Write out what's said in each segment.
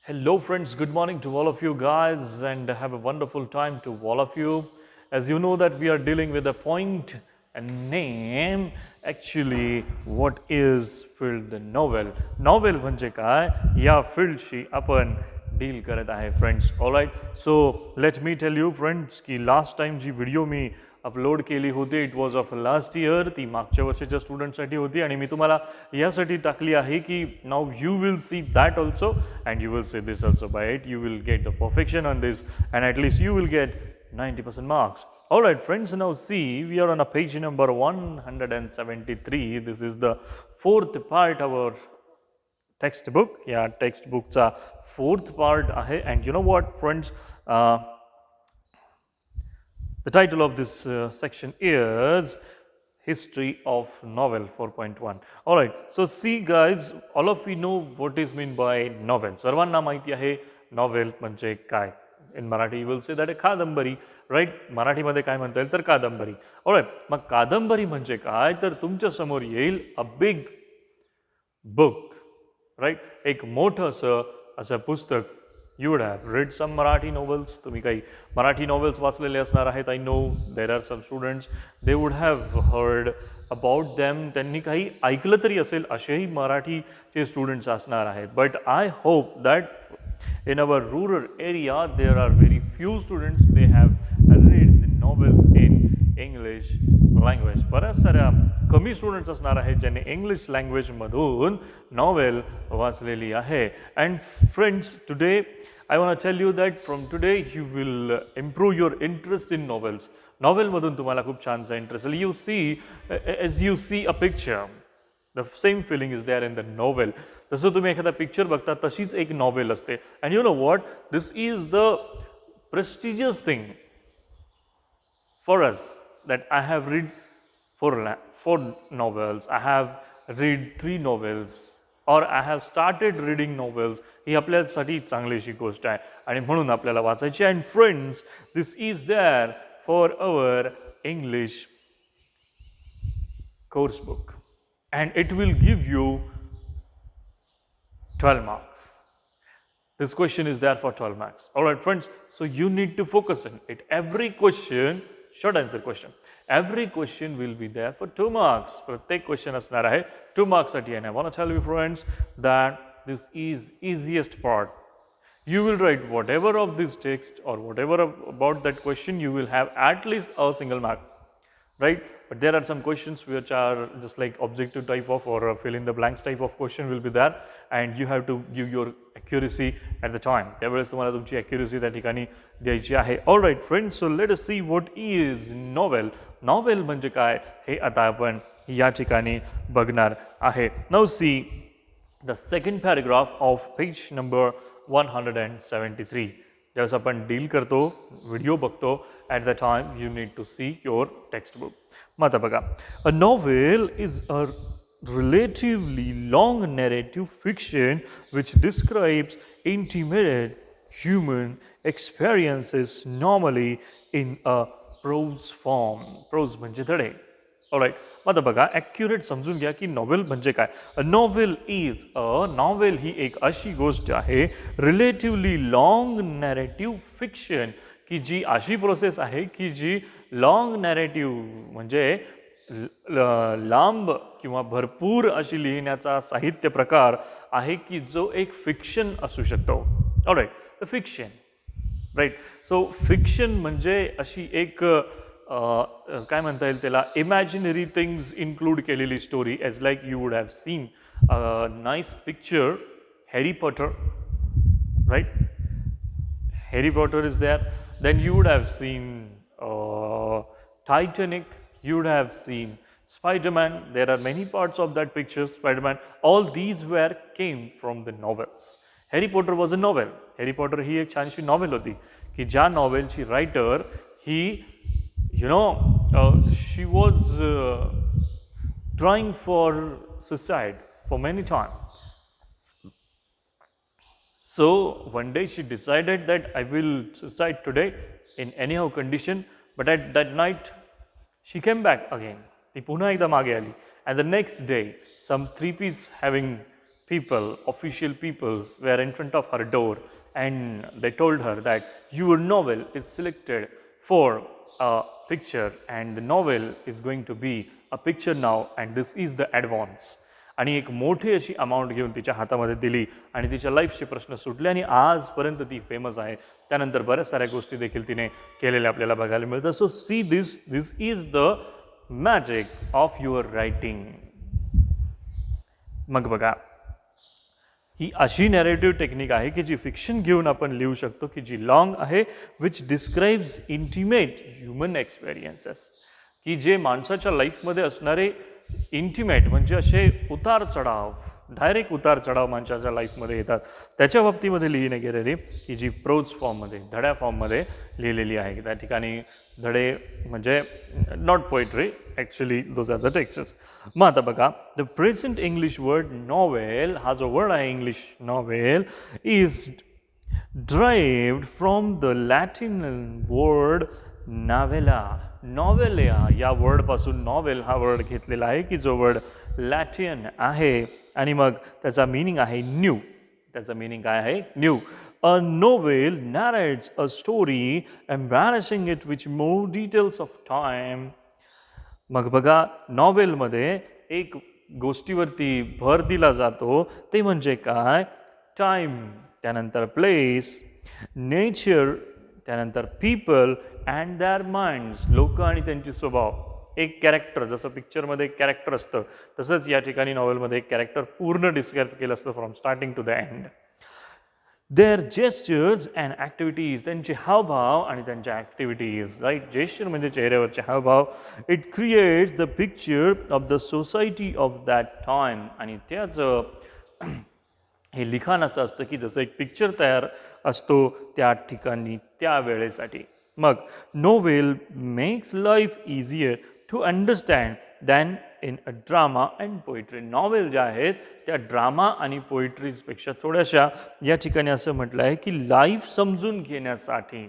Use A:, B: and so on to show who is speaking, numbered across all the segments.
A: Hello, friends. Good morning to all of you guys, and have a wonderful time to all of you. As you know, that we are dealing with a point and name. Actually, what is field the novel? Novel म्हणजे काय या फील्डशी आपण deal करत आहे friends. Alright, so let me tell you friends की last time जी video मी upload केली होती it was of last year, ती मागच्या वर्षाच्या स्टुडंटसाठी होती आणि मी तुम्हाला यासाठी टाकली आहे की now you will see that also and you will see this also. By it you will get the perfection on this and at least you will get 90% marks. All right, friends, now see, we are on a page number 173. This is the fourth part of our textbook. Yeah, textbookचा fourth part आहे. And you know what, friends, the title of this section is History of Novel 4.1. All right, so see guys, all of you know what is meant by novel. सर्वांना माहिती आहे novel म्हणजे काय. In Marathi you will say that a कादंबरी, right? मराठीमध्ये काय म्हणता येईल तर कादंबरी. Alright, मग कादंबरी म्हणजे काय तर तुमच्या समोर येईल a big book, right? एक मोठं असं पुस्तक. You would have read some Marathi novels. तुम्ही काही मराठी novels वाचलेले असणार आहेत. I know there are some students, they would have heard about them. त्यांनी काही ऐकलं तरी असेल असेही मराठीचे स्टुडंट्स असणार आहेत. But I hope that in our rural area there are very few students they have read the novels in English language. बऱ्याच साऱ्या कमी स्टुडंट्स असणार आहेत ज्यांनी इंग्लिश लँग्वेजमधून नॉवेल वाचलेली आहे. And friends, today I want to tell you that from today you will improve your interest in novels. नॉवेलमधून तुम्हाला खूप छानसा इंटरेस्ट येईल. You see, as you see a picture, the same feeling is there in the novel. जसं तुम्ही एखादा picture बघता तशीच एक नॉवेल असते. And you know what? This is the prestigious thing for us that I have read four novels. I have read 3 novels. or I have started reading novels. ही आपल्यासाठी चांगलीशी गोष्ट आहे आणि म्हणून आपल्याला वाचायची. And friends, this is there for our English course book and it will give you 12 marks. This question is there for 12 marks. All right, friends, so you need to focus on it. Every question, short answer question, every question will be there for 2 marks. प्रत्येक question असणार आहे 2 marks साठी. And I want to tell you friends that this is easiest part. You will write whatever of this text or whatever about that question, you will have at least a single mark, right? But there are some questions which are just like objective type of or fill in the blanks type of question will be there, and you have to give your accuracy at the time. त्यावेळेस तुम्हाला तुमची accuracy त्या ठिकाणी द्यायची आहे. All right friends, so let us see what is novel. Novel म्हणजे काय हे आता आपण या ठिकाणी बघणार आहे. Now see the second paragraph of page number 173. ज्यावेळेस आपण डील करतो, व्हिडिओ बघतो, at the time you need to see your textbook. मग आता बघा, a novel is a relatively long narrative fiction which describes intimate human experiences normally in a prose form. Prose म्हणजे धडे. All right, मग आता बघा, ॲक्युरेट समजून घ्या की नॉवेल म्हणजे काय. A novel is a novel ही एक अशी गोष्ट आहे रिलेटिव्हली लॉंग नॅरेटिव्ह फिक्शन की जी अशी प्रोसेस आहे की जी लॉंग नॅरेटिव्ह म्हणजे लांब किंवा भरपूर अशी लिहिण्याचा साहित्य प्रकार आहे की जो एक फिक्शन असू शकतो. Alright, fiction, right. So fiction म्हणजे अशी एक काय म्हणता येईल त्याला, इमॅजिनरी थिंग्स इन्क्लूड केलेली story. As like you would have seen a nice picture Harry Potter, right. Harry Potter is there. Then you would have seen Titanic. You would have seen Spider-Man. There are many parts of that picture. Spider-Man. All these came from the novels. Harry Potter was a novel. Harry Potter ही एक छानशी novel होती की ज्या नॉवेलची writer ही she was trying for suicide for many times. So one day she decided that I will suicide today in anyhow condition, but at that night she came back again. ती पुन्हा एकदा मागे आली. And the next day, some 3 piece having people, official peoples were in front of her door and they told her that your novel is selected for a picture and the novel is going to be a picture now and this is the advance. आणि एक मोठी अशी amount घेऊन तिच्या हातामध्ये दिली आणि तिच्या लाईफचे प्रश्न सुटले आणि आजपर्यंत ती फेमस आहे. त्यानंतर बऱ्याच साऱ्या गोष्टी देखील तिने केलेल्या आपल्याला बघायला मिळतात. So see this is the magic of your writing. मग बघा, ही अशी नॅरेटिव्ह टेक्निक आहे की जी फिक्शन घेऊन आपण लिहू शकतो की जी लॉंग आहे, which describes intimate human experiences, की जे माणसाच्या लाईफमध्ये असणारे इंटिमेट म्हणजे असे उतार चढाव, डायरेक्ट उतार चढाव माणसाच्या लाईफमध्ये येतात त्याच्या बाबतीमध्ये लिहिणे गेलेली की जी प्रोज फॉर्ममध्ये, धड्या फॉर्ममध्ये लिहिलेली आहे. त्या ठिकाणी धडे म्हणजे not poetry, actually those are the texts. मग आता बघा, the present English word novel, हा जो वर्ड आहे English novel, is derived from the Latin word novella. नॉवेलिया या वर्डपासून नॉवेल हा वर्ड घेतलेला आहे की जो वर्ड लॅटिन आहे आणि मग त्याचा मिनिंग आहे न्यू. त्याचा मिनिंग काय आहे? New. A novel narrates a story, embarrassing it with more details of time. मग बघा, नॉवेलमध्ये एक गोष्टीवरती भर दिला जातो ते म्हणजे काय? टाइम, त्यानंतर प्लेस, नेचर, त्यानंतर पीपल अँड देअर माइंड्स, लोक आणि त्यांचे स्वभाव. एक कॅरेक्टर, जसं पिक्चरमध्ये एक कॅरेक्टर असतं तसंच या ठिकाणी नॉवेलमध्ये एक कॅरेक्टर पूर्ण डिस्क्राईब केलं असतं from starting to the end. There gestures and activities, त्यांचे हावभाव आणि त्यांच्या ॲक्टिव्हिटीज, राईट. जेस्चर म्हणजे चेहऱ्यावरचे हावभाव. It creates the picture of the society of that time. आणि त्याचं हे लिखाण असं असतं की जसं एक पिक्चर तयार असतो त्या ठिकाणी त्या वेळेसाठी. मग novel makes life easier to understand than in a drama and poetry. Novel ज्या आहेत त्या ड्रामा आणि पोएट्रीजपेक्षा थोड्याशा या ठिकाणी असं म्हटलं आहे की लाईफ समजून घेण्यासाठी,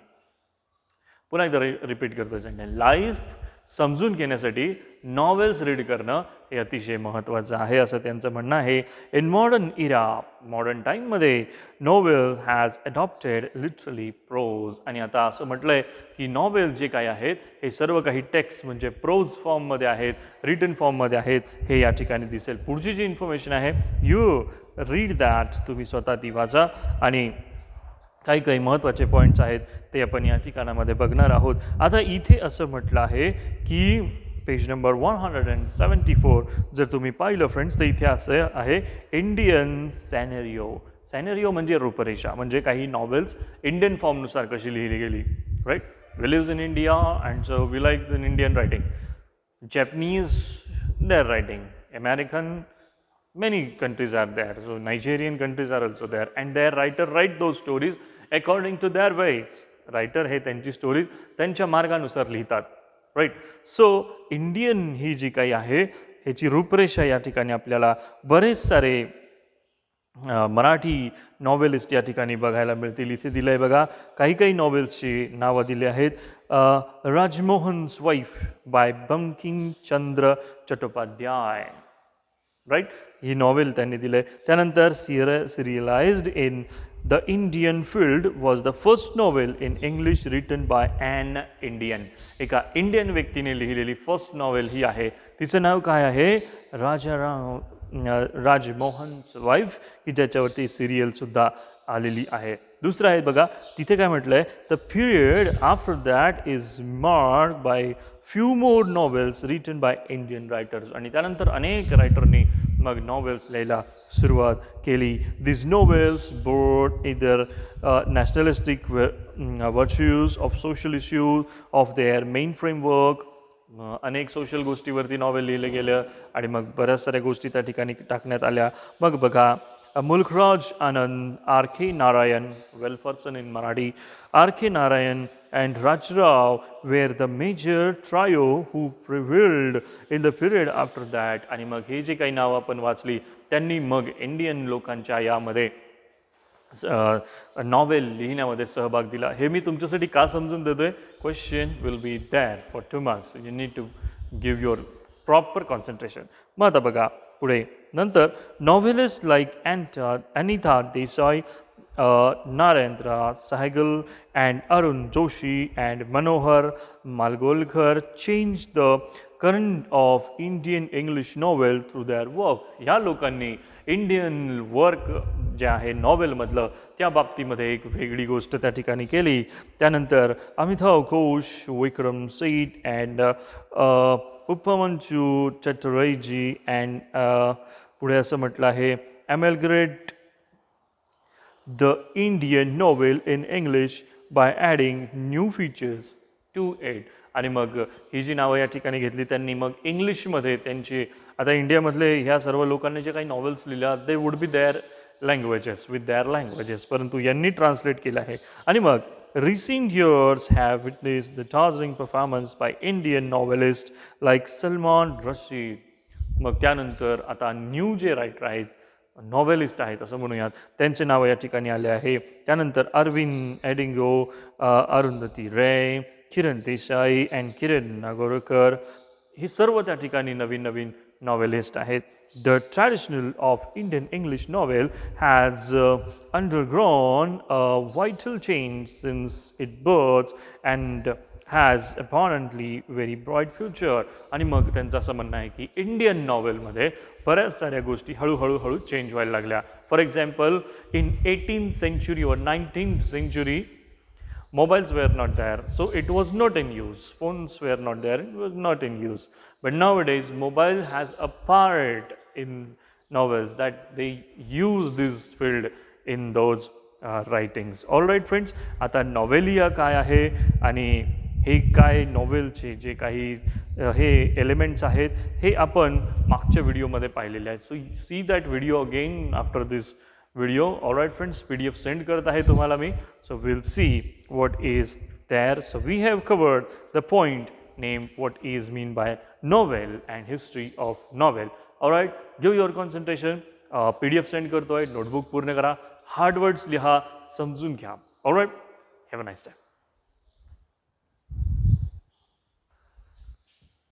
A: पुन्हा एकदा रिपीट करतो सांगेन, लाईफ समजून घेण्यासाठी नॉवेल्स रीड करणं हे अतिशय महत्त्वाचं आहे असं त्यांचं म्हणणं आहे. इन मॉडर्न इरा, मॉडर्न टाईममध्ये novels has adopted literally prose. आणि आता असं म्हटलं आहे की नॉवेल जे काही आहेत हे सर्व काही टेक्स्ट म्हणजे प्रोज फॉर्ममध्ये आहेत, रिटन फॉर्ममध्ये आहेत, हे या ठिकाणी दिसेल. पुढची जी इन्फॉर्मेशन आहे यू रीड दॅट, तुम्ही स्वतः ती वाचा आणि काही काही महत्त्वाचे पॉईंट्स आहेत ते आपण या ठिकाणामध्ये बघणार आहोत. आता इथे असं म्हटलं आहे की पेज नंबर 174 जर तुम्ही पाहिलं फ्रेंड्स तर इथे असं आहे इंडियन सॅनेरिओ. सॅनेरिओ म्हणजे रूपरेषा, म्हणजे काही नॉवेल्स इंडियन फॉर्मनुसार कशी लिहिली गेली, right. We lives in India and so we like in Indian writing. Japanese there writing, American many countries are there, so Nigerian countries are also there and their writer write those stories according to their ways. Writer हे त्यांची stories त्यांच्या मार्गानुसार लिहितात, right. So Indian ही जी काही आहे ह्याची रूपरेषा या ठिकाणी आपल्याला बरेच सारे मराठी नॉवेलिस्ट या ठिकाणी बघायला मिळतील. इथे दिलं आहे बघा, काही काही नॉवेल्सची नावं दिली आहेत. Rajmohan's wife by Bankimchandra Chattopadhyay, right. ही नॉवेल त्यांनी दिलं आहे. त्यानंतर serialised in the Indian field was the first novel in English written by an Indian. एका इंडियन व्यक्तीने लिहिलेली फर्स्ट नॉवेल ही आहे. तिचं नाव काय आहे? राजमोहन्स वाईफ, की ज्याच्यावरती सिरियलसुद्धा आलेली आहे. दुसरं आहे बघा, तिथे काय म्हटलं आहे? The period after that is marked by few more novels written by Indian writers. आणि त्यानंतर अनेक रायटरनी मग नॉवेल्स लिहायला सुरुवात केली. This novels board either nationalistic virtues of social issues of their main framework. अनेक सोशल गोष्टीवरती नॉवेल लिहिलं गेलं आणि मग बऱ्याच साऱ्या गोष्टी त्या ठिकाणी टाकण्यात आल्या. मग बघा, Mulk Raj Anand, R K Narayan, well person in Marathi, R K Narayan and Rajrao were the major trio who prevailed in the period after that. आणि मग हे जे काही नावं आपण वाचली त्यांनी मग इंडियन लोकांच्या यामध्ये नॉवेल लिहिण्यामध्ये सहभाग दिला. हे मी तुमच्यासाठी का समजून देतोय? Question will be there for 2 marks. You need to give your proper concentration. मग आता बघा पुढे नंतर novelist like Anita Desai, Narendra Sahgal and Arun Joshi and Manohar Malgolkar changed the current of Indian English novel through their works. या लोकांनी Indian work जे आहे नॉवेलमधलं त्या बाबतीमध्ये एक वेगळी गोष्ट त्या ठिकाणी केली. त्यानंतर अमिताभ घोष, विक्रम सेठ अँड उपमंचू चटर्जी अँड पुढे असं म्हटलं आहे अमेलग्रेट the Indian novel in English by adding new features to it. आणि मग ही जी नावं या ठिकाणी घेतली त्यांनी मग इंग्लिशमध्ये त्यांची आता इंडियामधले ह्या सर्व लोकांनी जे काही नॉवेल्स लिहिल्या they would be there languages with there languages, परंतु यांनी ट्रान्सलेट केलं आहे. आणि मग recent years have witnessed the dazzling performance by Indian novelists like Salman Rushdie. मग त्यानंतर आता न्यू जे रायटर आहेत नॉवेलिस्ट आहेत असं म्हणूयात त्यांचे नाव या ठिकाणी आले आहे. त्यानंतर अरविंद एडिंगो, अरुंधती रे, किरण देसाई अँड किरण नागोरकर हे सर्व त्या ठिकाणी नवीन नवीन नॉवेलिस्ट आहेत. The traditional of Indian English novel has undergone a vital change since it birth and has apparently very bright future. आणि मग त्यांचं असं म्हणणं आहे की इंडियन नॉवेलमध्ये बऱ्याच साऱ्या गोष्टी हळूहळू चेंज व्हायला लागल्या. For example in 18th century or 19th century mobiles were not there, so it was not in use. Phones were not there, it was not in use. But nowadays mobile has a part in novels that they use this field in those writings. All right friends, आता नॉवेलिया काय आहे आणि हे काय नॉवेलचे जे काही हे elements आहेत हे आपण मागच्या व्हिडिओमध्ये पाहिलेले आहेत. So see that video again after this video. Alright friends, PDF send करत आहे तुम्हाला मी. So will see what is there. So we have covered the point name what is mean by novel and history of novel. Alright, give your concentration. PDF send करतोय, notebook पूर्ण करा, hard words लिहा, समजून घ्या. Alright, have a nice time.